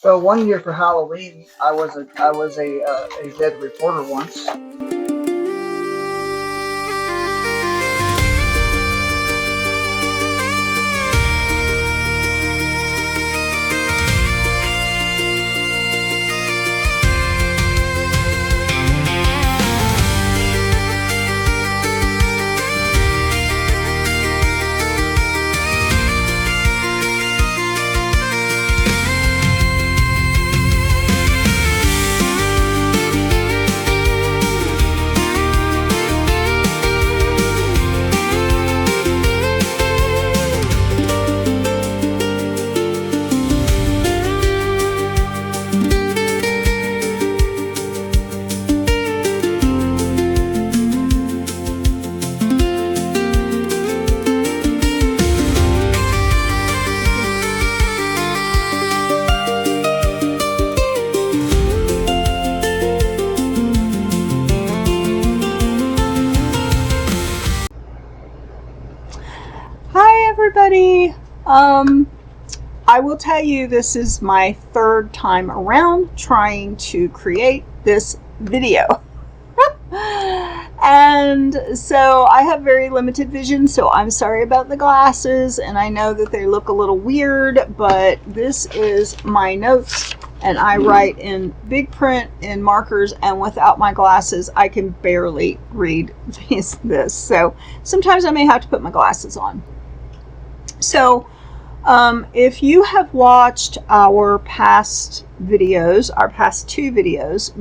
So one year for Halloween, I was a dead reporter once. Hi everybody. I will tell you this is my third time around trying to create this video. And so I have very limited vision, so I'm sorry about the glasses, and I know that they look a little weird, but this is my notes, and I write in big print in markers, and without my glasses I can barely read this. So sometimes I may have to put my glasses on. So if you have watched our past videos, our past two videos,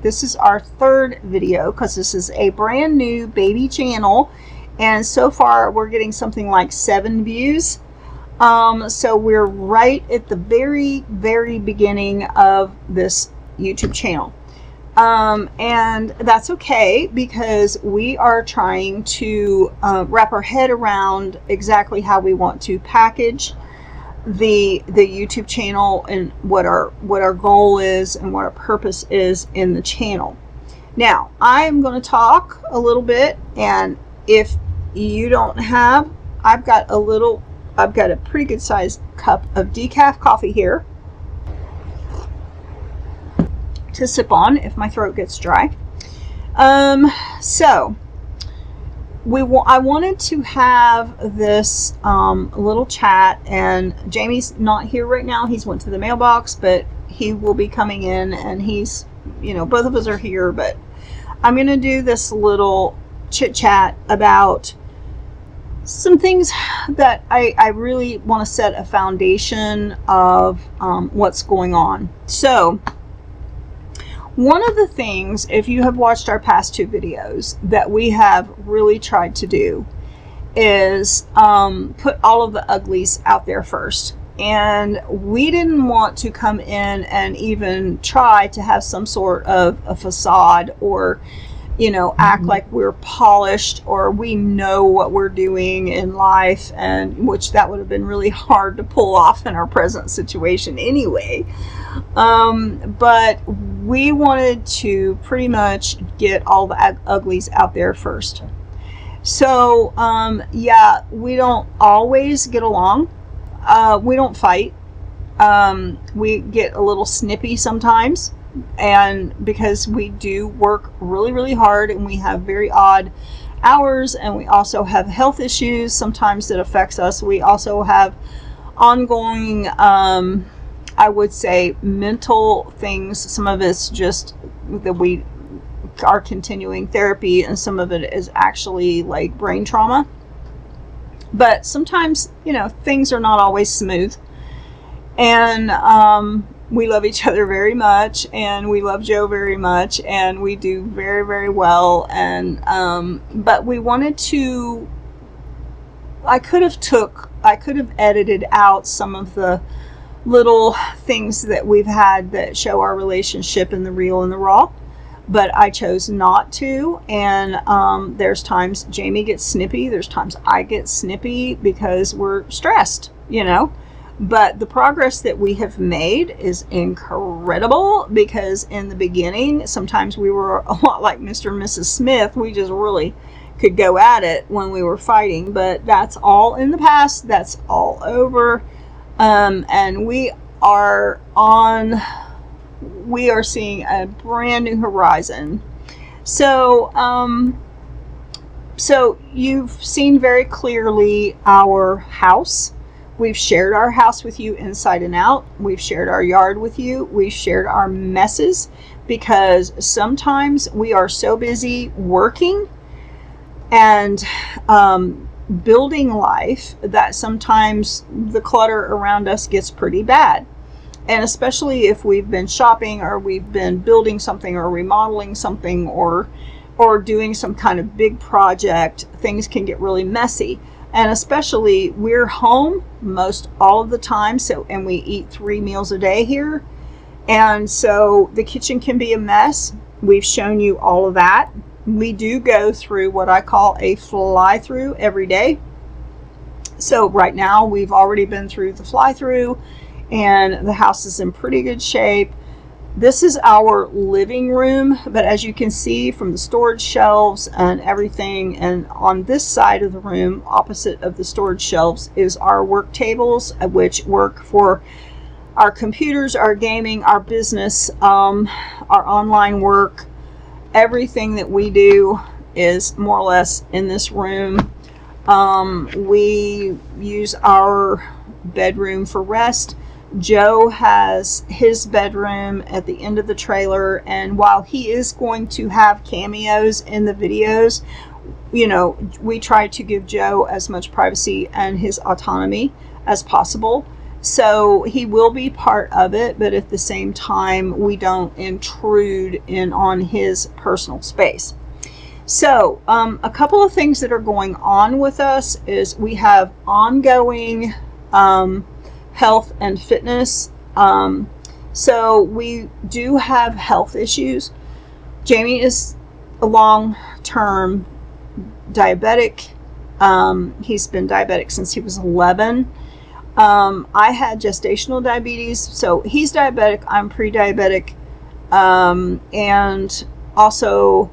this is our third video because this is a brand new baby channel, and so far we're getting something like 7 views. So we're right at the very beginning of this YouTube channel. And that's okay, because we are trying to wrap our head around exactly how we want to package the YouTube channel and what our goal is and what our purpose is in the channel. Now, I am going to talk a little bit, and if you don't have, I've got a pretty good sized cup of decaf coffee here to sip on if my throat gets dry. So I wanted to have this little chat, and Jamie's not here right now. He's went to the mailbox, but he will be coming in, and he's, both of us are here, but I'm going to do this little chit chat about some things that I really want to set a foundation of what's going on. So one of the things, if you have watched our past two videos, that we have really tried to do is put all of the uglies out there first. And we didn't want to come in and even try to have some sort of a facade, or act like we're polished or we know what we're doing in life, and which that would have been really hard to pull off in our present situation anyway. But we wanted to pretty much get all the uglies out there first. So yeah, we don't always get along. We don't fight. We get a little snippy sometimes, and because we do work really hard, and we have very odd hours, and we also have health issues sometimes that affects us. We also have ongoing I would say mental things. Some of it's just that we are continuing therapy, and some of it is actually like brain trauma. But sometimes, things are not always smooth. And we love each other very much, and we love Joe very much, and we do very well. And but we wanted to, I could have edited out some of the little things that we've had that show our relationship in the real and the raw, but I chose not to. And there's times Jamie gets snippy, there's times I get snippy because we're stressed, but the progress that we have made is incredible, because in the beginning sometimes we were a lot like Mr. and Mrs. Smith. We just really could go at it when we were fighting, but that's all in the past. That's all over. And we are we are seeing a brand new horizon. So, so you've seen very clearly our house. We've shared our house with you inside and out. We've shared our yard with you. We've shared our messes, because sometimes we are so busy working and building life that sometimes the clutter around us gets pretty bad. And especially if we've been shopping, or we've been building something, or remodeling something, or doing some kind of big project, things can get really messy. And especially, we're home most all of the time, so, and we eat 3 meals a day here, and so the kitchen can be a mess. We've shown you all of that. We do go through what I call a fly through every day. So right now we've already been through the fly through, and the house is in pretty good shape. This is our living room, but as you can see from the storage shelves and everything, and on this side of the room, opposite of the storage shelves, is our work tables, which work for our computers, our gaming, our business, our online work. Everything that we do is more or less in this room. We use our bedroom for rest. Joe has his bedroom at the end of the trailer, and while he is going to have cameos in the videos, we try to give Joe as much privacy and his autonomy as possible. So he will be part of it, but at the same time, we don't intrude in on his personal space. So a couple of things that are going on with us is we have ongoing health and fitness. So we do have health issues. Jamie is a long-term diabetic. He's been diabetic since he was 11. I had gestational diabetes, so he's diabetic, I'm pre-diabetic, and also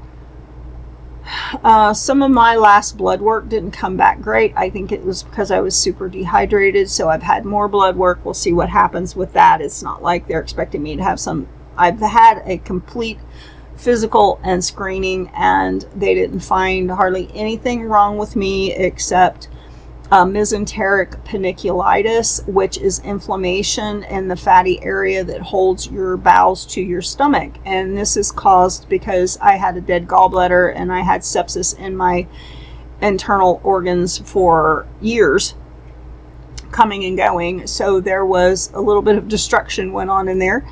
some of my last blood work didn't come back great. I think it was because I was super dehydrated, so I've had more blood work. We'll see what happens with that. It's not like they're expecting me to have some. I've had a complete physical and screening, and they didn't find hardly anything wrong with me except mesenteric paniculitis, which is inflammation in the fatty area that holds your bowels to your stomach. And this is caused because I had a dead gallbladder and I had sepsis in my internal organs for years, coming and going. So there was a little bit of destruction went on in there.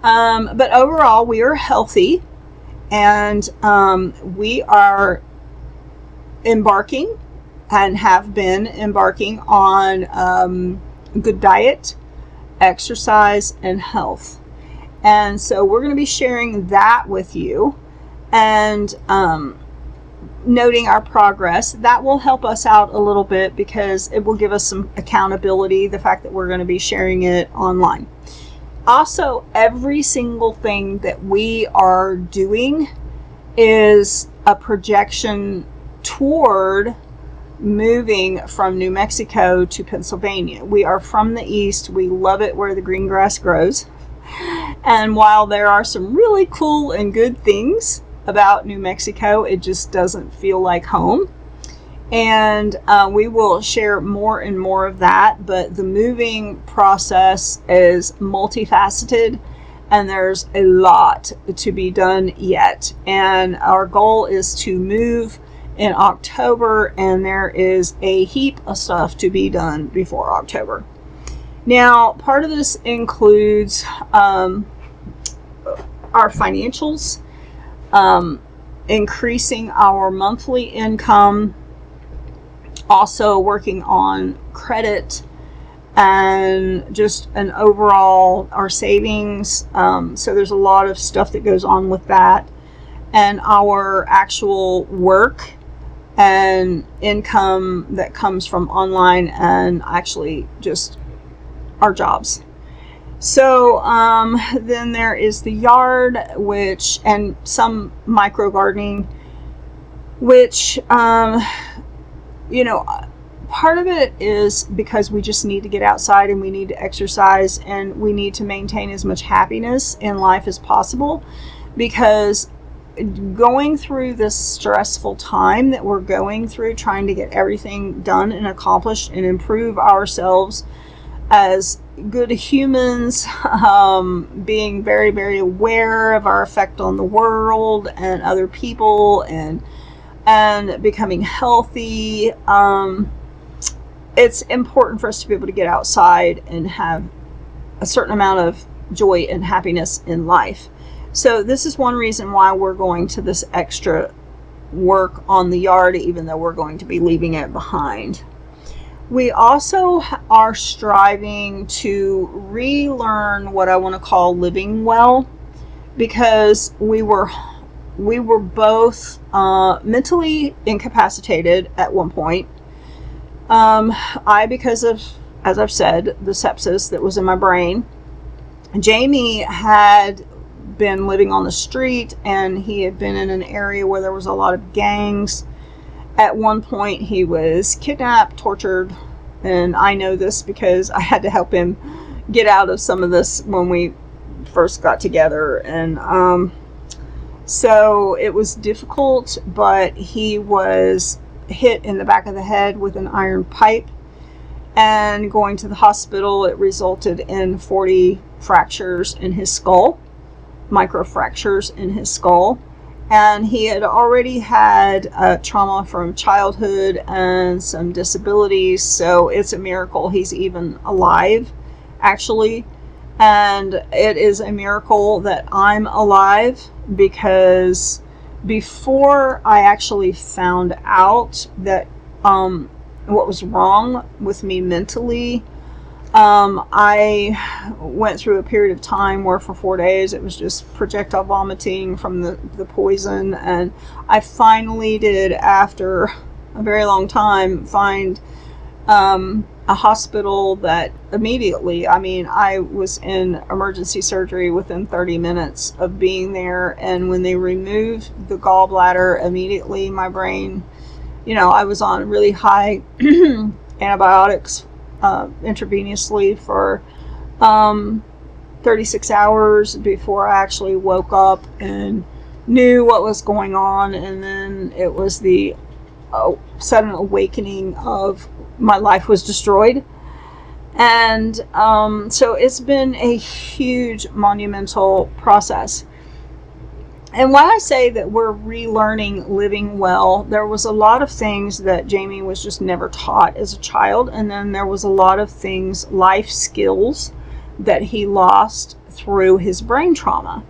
But overall, we are healthy, and we are embarking and have been embarking on good diet, exercise, and health. And so we're going to be sharing that with you, and noting our progress. That will help us out a little bit because it will give us some accountability, the fact that we're going to be sharing it online. Also, every single thing that we are doing is a projection toward moving from New Mexico to Pennsylvania. We are from the East. We love it where the green grass grows. And while there are some really cool and good things about New Mexico, it just doesn't feel like home. And we will share more and more of that. But the moving process is multifaceted, and there's a lot to be done yet. And our goal is to move in October, and there is a heap of stuff to be done before October. Now, part of this includes our financials, increasing our monthly income, also working on credit, and just an overall our savings. So there's a lot of stuff that goes on with that, and our actual work and income that comes from online, and actually just our jobs. So then there is the yard, which, and some micro gardening, which part of it is because we just need to get outside and we need to exercise and we need to maintain as much happiness in life as possible, because going through this stressful time that we're going through, trying to get everything done and accomplished and improve ourselves as good humans, being very, very aware of our effect on the world and other people, and becoming healthy. It's important for us to be able to get outside and have a certain amount of joy and happiness in life. So this is one reason why we're going to this extra work on the yard, even though we're going to be leaving it behind. We also are striving to relearn what I want to call living well, because we were both mentally incapacitated at one point. I, because of, as I've said, the sepsis that was in my brain. Jamie had been living on the street, and he had been in an area where there was a lot of gangs. At one point he was kidnapped, tortured, and I know this because I had to help him get out of some of this when we first got together. And so it was difficult, but he was hit in the back of the head with an iron pipe, and going to the hospital, it resulted in 40 fractures in his skull, microfractures in his skull. And he had already had trauma from childhood and some disabilities, so it's a miracle he's even alive, actually. And it is a miracle that I'm alive, because before I actually found out that what was wrong with me mentally, I went through a period of time where for 4 days it was just projectile vomiting from the poison, and I finally did, after a very long time, find a hospital that immediately, I mean, I was in emergency surgery within 30 minutes of being there, and when they removed the gallbladder, immediately my brain, I was on really high antibiotics intravenously for 36 hours before I actually woke up and knew what was going on. And then it was the sudden awakening of my life was destroyed. And so it's been a huge, monumental process. And when I say that we're relearning living well, there was a lot of things that Jamie was just never taught as a child. And then there was a lot of things, life skills, that he lost through his brain trauma.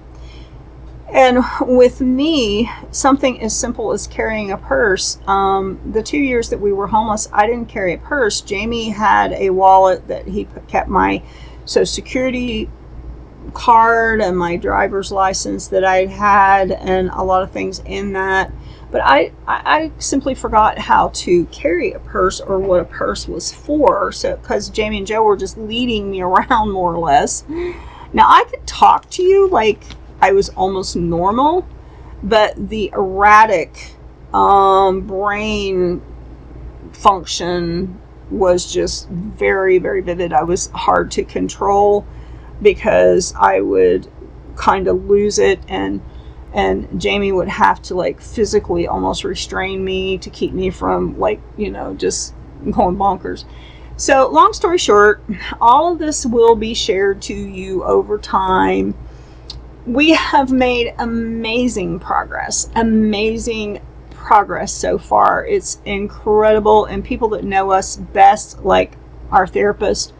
And with me, something as simple as carrying a purse, the 2 years that we were homeless, I didn't carry a purse. Jamie had a wallet that he kept my Social Security card and my driver's license that I had, and a lot of things in that. But I simply forgot how to carry a purse, or what a purse was for. So, because Jamie and Joe were just leading me around more or less. Now, I could talk to you like I was almost normal, but the erratic brain function was just very, very vivid. I was hard to control, because I would kind of lose it, and Jamie would have to physically almost restrain me to keep me from just going bonkers. So long story short, all of this will be shared to you over time. We have made amazing progress so far. It's incredible, and people that know us best, like our therapist,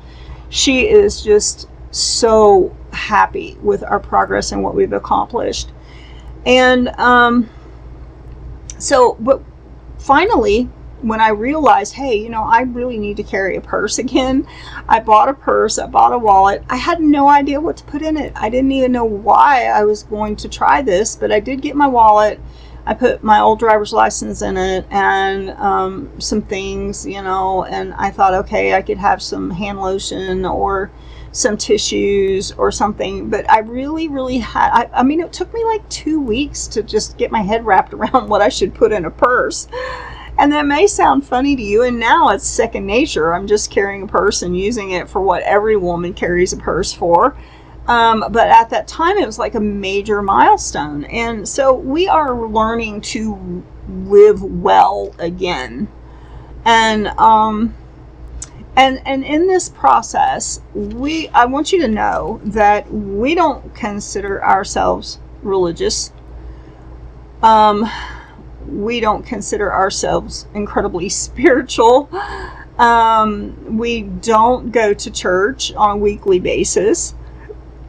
she is just so happy with our progress and what we've accomplished. And but finally, when I realized, hey, I really need to carry a purse again, I bought a purse, I bought a wallet. I had no idea what to put in it. I didn't even know why I was going to try this, but I did get my wallet. I put my old driver's license in it, and some things, and I thought, okay, I could have some hand lotion or some tissues or something. But I really had, I mean, it took me 2 weeks to just get my head wrapped around what I should put in a purse. And that may sound funny to you, and now it's second nature. I'm just carrying a purse and using it for what every woman carries a purse for. But at that time, it was like a major milestone. And so we are learning to live well again. And in this process, I want you to know that we don't consider ourselves religious. We don't consider ourselves incredibly spiritual. We don't go to church on a weekly basis.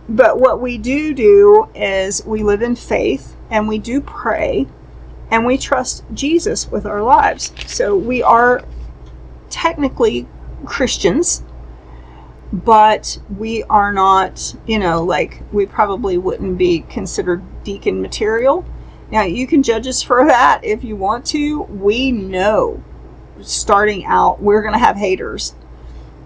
But what we do is we live in faith, and we do pray, and we trust Jesus with our lives. So we are technically Christians, but we are not, like, we probably wouldn't be considered deacon material. Now, you can judge us for that if you want to. We know starting out we're going to have haters.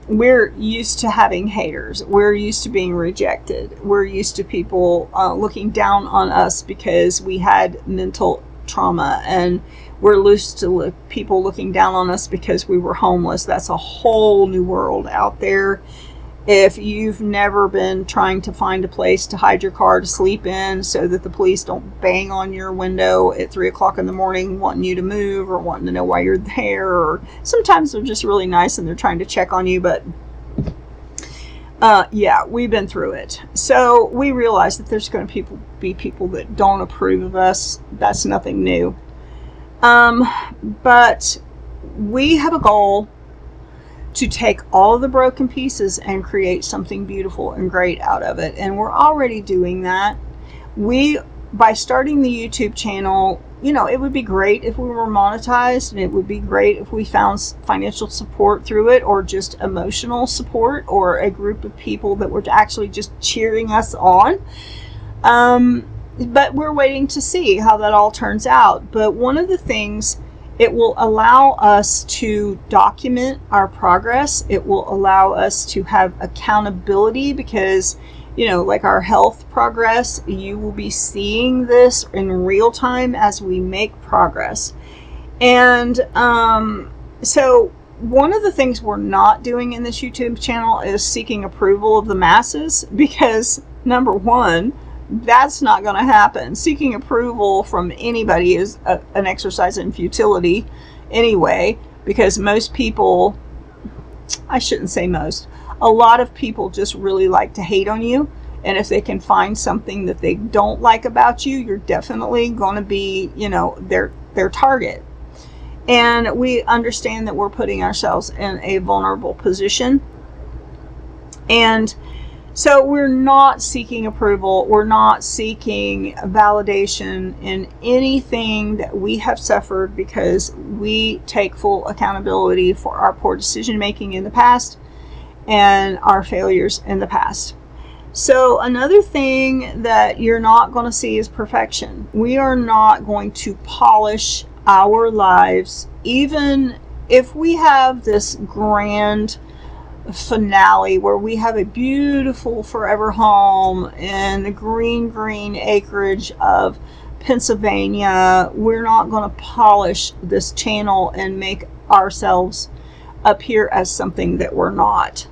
We're used to having haters. We're used to being rejected. We're used to people looking down on us because we had mental trauma, and we're used to people looking down on us because we were homeless. That's a whole new world out there. If you've never been trying to find a place to hide your car to sleep in so that the police don't bang on your window at 3 o'clock in the morning wanting you to move or wanting to know why you're there, or sometimes they're just really nice and they're trying to check on you, but yeah, we've been through it. So we realize that there's going to be people that don't approve of us. That's nothing new. But we have a goal to take all the broken pieces and create something beautiful and great out of it. And we're already doing that. By starting the YouTube channel, it would be great if we were monetized, and it would be great if we found financial support through it, or just emotional support, or a group of people that were actually just cheering us on. But we're waiting to see how that all turns out. But one of the things, it will allow us to document our progress. It will allow us to have accountability because, like our health progress, you will be seeing this in real time as we make progress. And so one of the things we're not doing in this YouTube channel is seeking approval of the masses, because number one, that's not going to happen. Seeking approval from anybody is an exercise in futility anyway, because most people, I shouldn't say most, a lot of people just really like to hate on you. And if they can find something that they don't like about you, you're definitely going to be, their target. And we understand that we're putting ourselves in a vulnerable position. And so we're not seeking approval. We're not seeking validation in anything that we have suffered, because we take full accountability for our poor decision making in the past and our failures in the past. So another thing that you're not going to see is perfection. We are not going to polish our lives, even if we have this grand finale where we have a beautiful forever home in the green acreage of Pennsylvania. We're not going to polish this channel and make ourselves appear as something that we're not.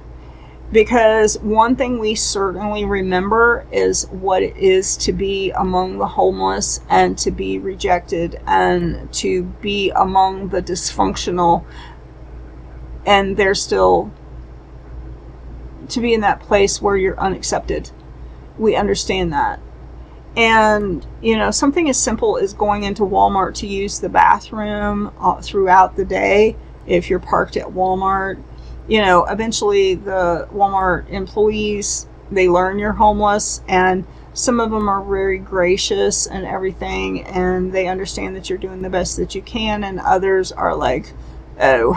Because one thing we certainly remember is what it is to be among the homeless, and to be rejected, and to be among the dysfunctional, and they're still to be in that place where you're unaccepted. We understand that. And, something as simple as going into Walmart to use the bathroom throughout the day, if you're parked at Walmart, eventually the Walmart employees, they learn you're homeless, and some of them are very gracious and everything, and they understand that you're doing the best that you can, and others are like, oh,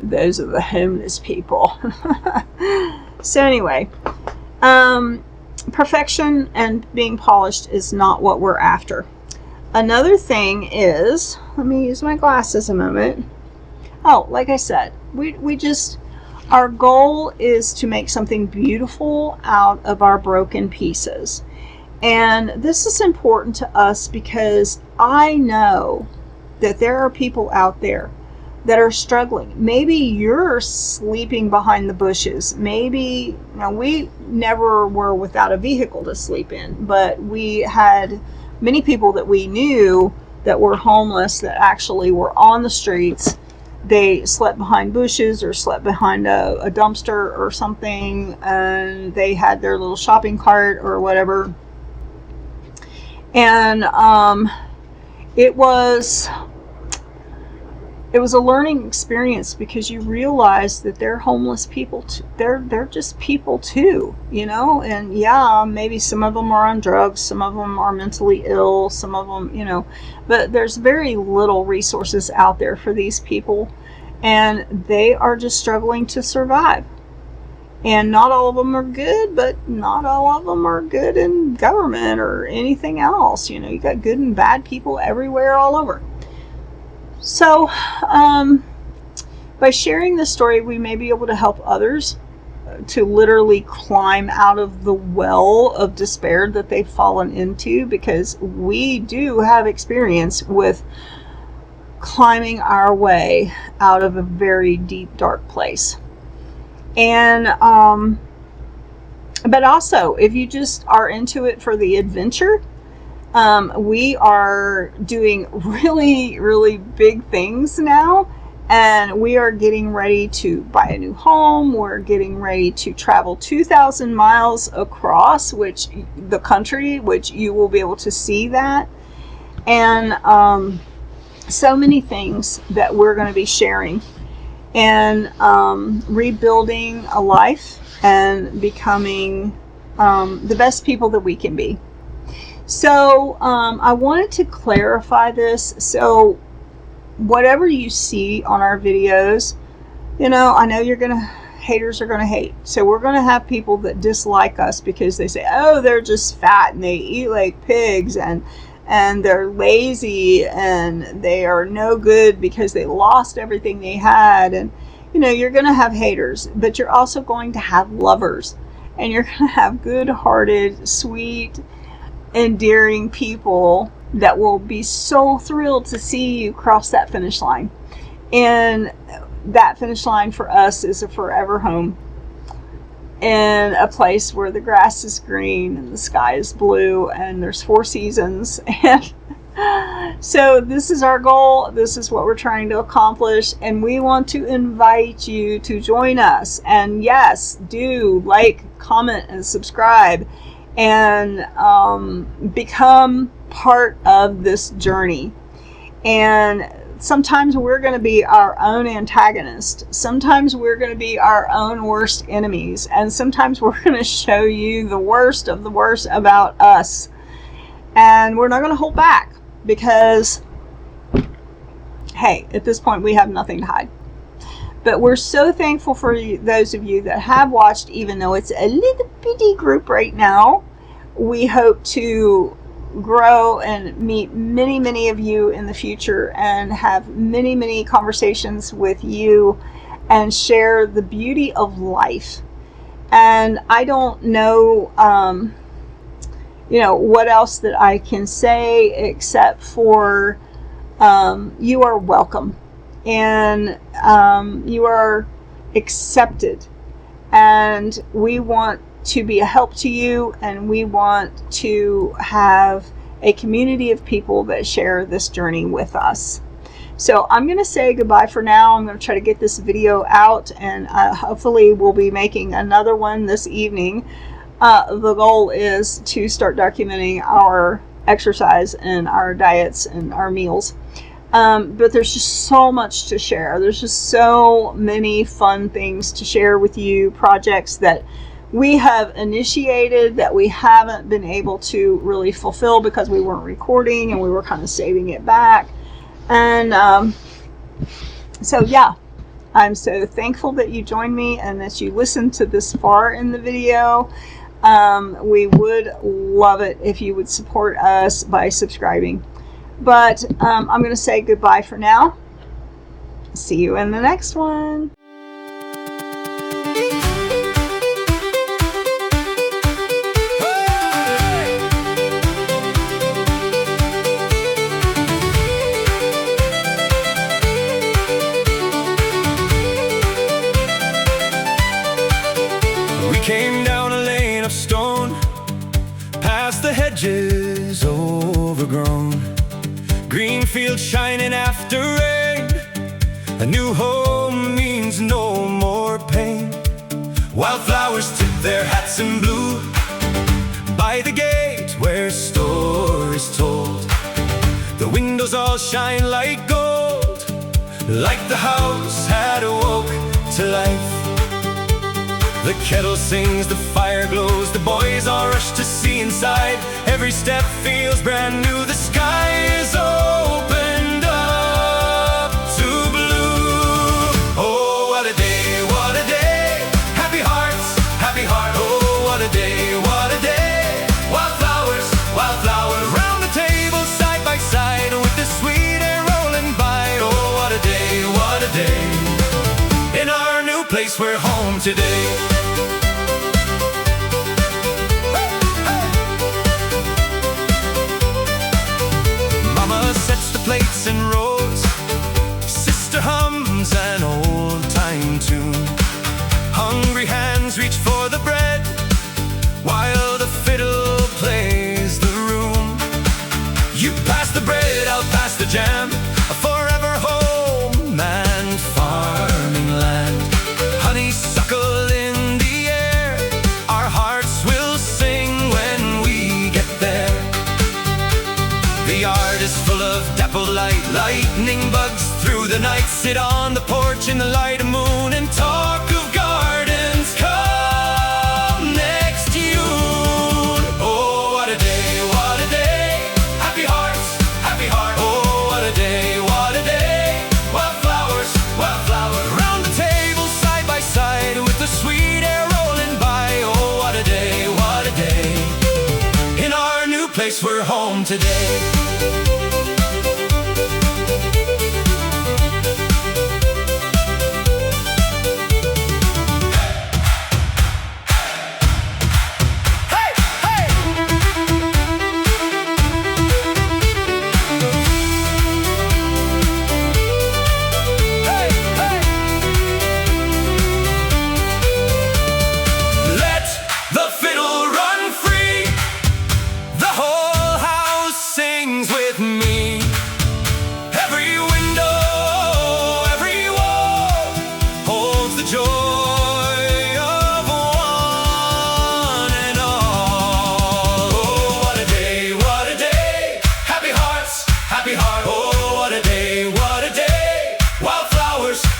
those are the homeless people. So anyway, perfection and being polished is not what we're after. Another thing is, let me use my glasses a moment. Oh, like I said, our goal is to make something beautiful out of our broken pieces. And this is important to us because I know that there are people out there that are struggling. Maybe you're sleeping behind the bushes. Maybe, we never were without a vehicle to sleep in, but we had many people that we knew that were homeless that actually were on the streets. They slept behind bushes or slept behind a dumpster or something, and they had their little shopping cart or whatever. And it was a learning experience, because you realize that they're homeless people. They're just people too, and yeah, maybe some of them are on drugs, some of them are mentally ill, some of them, but there's very little resources out there for these people, and they are just struggling to survive. And not all of them are good, but not all of them are good in government or anything else. You got good and bad people everywhere, all over. So, by sharing this story, we may be able to help others to literally climb out of the well of despair that they've fallen into, because we do have experience with climbing our way out of a very deep, dark place. And, but also, if you just are into it for the adventure, we are doing really, really big things now, and we are getting ready to buy a new home. We're getting ready to travel 2,000 miles across the country, which you will be able to see that. And so many things that we're going to be sharing, and rebuilding a life and becoming the best people that we can be. So I wanted to clarify this. So whatever you see on our videos, I know haters are going to hate. So we're going to have people that dislike us because they say, oh, they're just fat and they eat like pigs, and they're lazy and they are no good because they lost everything they had. And you're going to have haters, but you're also going to have lovers, and you're going to have good-hearted, sweet, endearing people that will be so thrilled to see you cross that finish line. And that finish line for us is a forever home, in a place where the grass is green and the sky is blue and there's 4 seasons. And so this is our goal. This is what we're trying to accomplish, and we want to invite you to join us. And yes, do like, comment, and subscribe, and become part of this journey. And sometimes we're going to be our own antagonist. Sometimes we're going to be our own worst enemies. And sometimes we're going to show you the worst of the worst about us. And we're not going to hold back, because, hey, at this point we have nothing to hide. But we're so thankful for those of you that have watched, even though it's a little bitty group right now. We hope to grow and meet many, many of you in the future, and have many, many conversations with you, and share the beauty of life. And I don't know, what else that I can say, except for you are welcome, and you are accepted, and we want to be a help to you, and we want to have a community of people that share this journey with us. So I'm going to say goodbye for now. I'm going to try to get this video out, and hopefully we'll be making another one this evening. The goal is to start documenting our exercise and our diets and our meals. But there's just so much to share. There's just so many fun things to share with you, projects that we have initiated that we haven't been able to really fulfill because we weren't recording and we were kind of saving it back. And so yeah, I'm so thankful that you joined me and that you listened to this far in the video. We would love it if you would support us by subscribing. But I'm going to say goodbye for now. See you in the next one. grass, the hedges overgrown, green fields shining after rain. A new home means no more pain. Wildflowers tip their hats in blue by the gate where stories told. The windows all shine like gold, like the house had awoke to life. The kettle sings, the fire glows, the boys all rush to see inside. Every step feels brand new, the sky is opened up to blue. Oh, what a day, what a day. Happy hearts, happy heart. Oh, what a day, what a day. Wildflowers, wildflowers, round the table side by side with the sweet air rolling by. Oh, what a day, what a day. In our new place we're home today. Mama sets the plates in rows, sister hums an old-time tune. Hungry hands reach for the bread while the fiddle plays the room. You pass the bread, I'll pass the jam, a forever home and farming land. Honeysuckle in the air, our hearts will sing when we get there. The yard is full of dappled light, lightning bugs through the night. Sit on the porch in the light of moon and talk of gardens come next June. Oh, what a day, what a day. Happy hearts, happy heart. Oh, what a day, what a day. Wildflowers, wildflowers, round the table side by side with the sweet air rolling by. Oh, what a day, what a day. In our new place we're home today.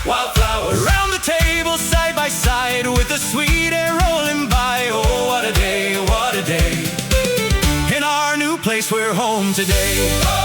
Wildflowers, round the table side by side with the sweet air rolling by. Oh, what a day, what a day. In our new place we're home today.